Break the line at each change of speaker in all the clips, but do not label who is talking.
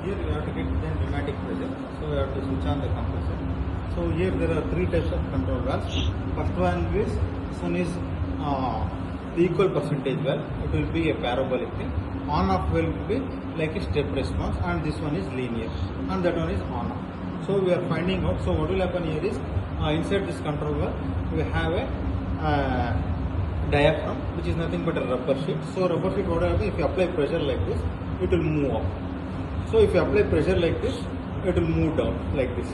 here you have to get the pneumatic pressure. So you have to switch on the compressor. So here there are three types of control valves. First one is, this one is the equal percentage valve. It will be a parabolic thing. On-off valve will be like a step response, and this one is linear, and that one is on-off. So we are finding out. So what will happen here is, inside this control valve we have a diaphragm, which is nothing but a rubber sheet. So rubber sheet, what will happen, if you apply pressure like this, it will move up. So if you apply pressure like this, it will move down like this.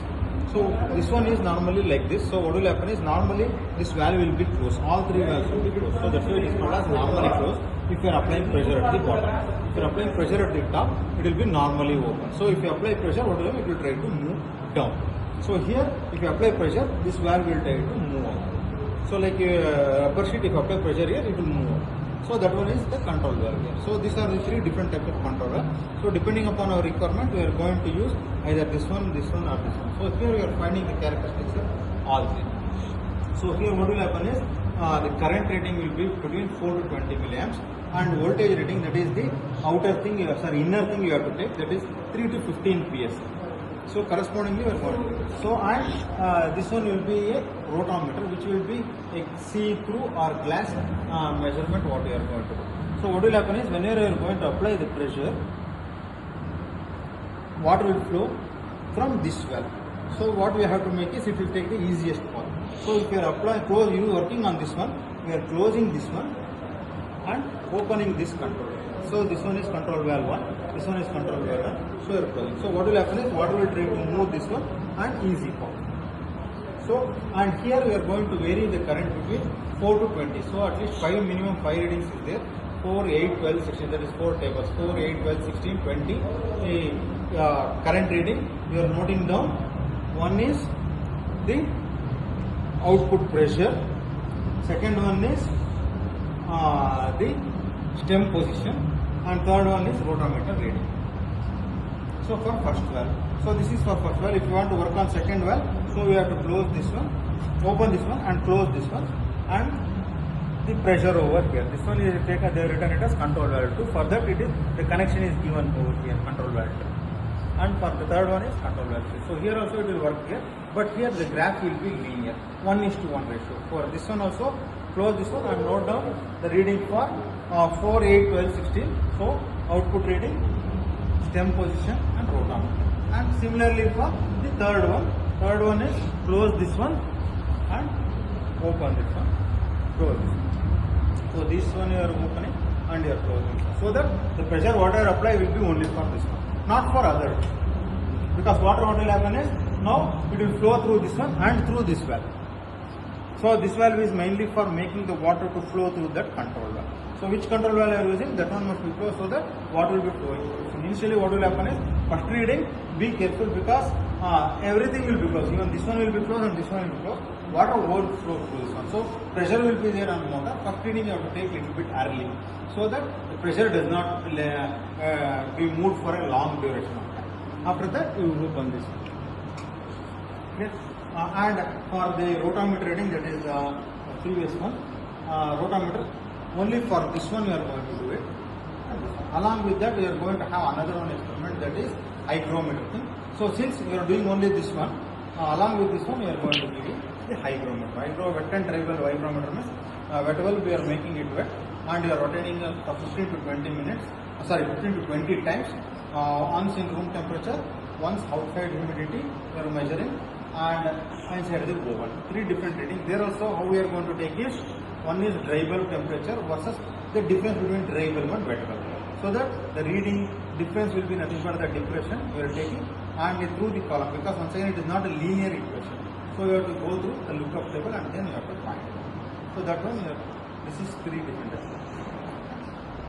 So this one is normally like this. So what will happen is, normally this valve will be closed. All three valves will be closed. So that's why it is called as normally closed. If you are applying pressure at the bottom, if you are applying pressure at the top, it will be normally open. So if you apply pressure, what will happen, it will try to move down. So here, if you apply pressure, this valve will try to move up. So like rubber sheet, if you apply pressure here, it will move up. So that one is the control valve here. So these are the three different types of control valve. So depending upon our requirement, we are going to use either this one or this one. So here we are finding the characteristics of all three. So here what will happen is, the current rating will be between 4 to 20 milliamps, and voltage rating, that is the inner thing you have to take, that is 3 to 15 PS. So correspondingly we are going to do it. So and this one will be a rotameter, which will be a see-through or glass measurement what we are going to do. So what will happen is, whenever you are going to apply the pressure, water will flow from this valve. So what we have to make is, it will take the easiest path. So if you are working on this one, we are closing this one and opening this control. So this one is control valve 1, this one is control valve 1. So you are closing. So what will happen is, water will try to move this one and easy path. So, and here we are going to vary the current between 4 to 20. So at least minimum 5 readings is there. 4, 8, 12, 16, that is 4 tables. 4, 8, 12, 16, 20. Current reading you are noting down. One is the output pressure. Second one is the stem position. And third one is rotameter reading. So for first valve. So this is for first valve. If you want to work on second valve, so we have to close this one, open this one and close this one, and the pressure over here. This one is taken, they have written it as control valve 2. For that, it is the connection is given over here, control valve 2. And for the third one is control valve 3. So here also it will work here, but here the graph will be linear, 1:1 ratio. For this one also, close this one and note down the reading for 4, 8, 12, 16. So output reading, stem position and rotameter. And similarly for the third one is close this one and open this one, close this one. So this one you are opening and you are closing. So that the pressure water apply will be only for this one, not for other. Because what will happen is, now it will flow through this one and through this valve. So this valve is mainly for making the water to flow through that control valve. So which control valve you are using, that one must be closed so that water will be flowing. So initially what will happen is, first reading, be careful, because everything will be closed. Even this one will be closed and this one will be closed. Water won't flow through this one. So pressure will be there on the motor. First reading you have to take a little bit early, so that the pressure does not be moved for a long duration of time. After that you will open this one. Okay. And for the rotameter reading, that is previous one, rotameter, only for this one we are going to do it. Along with that, we are going to have another one experiment, that is hygrometer thing. So since we are doing only this one, along with this one we are going to give the hygrometer. Wet and dry valve hygrometer means wet valve we are making it wet, and we are rotating for 15 to 20 minutes, 15 to 20 times, once in room temperature, once outside humidity we are measuring, and inside the oven. 3 different readings. There also, how we are going to take is, one is dry bulb temperature versus the difference between dry bulb and wet bulb. So that the reading difference will be nothing but the depression we are taking, and through the column, because once again it is not a linear equation. So you have to go through the lookup table and then you have to find it. So that one, this is 3 different aspects.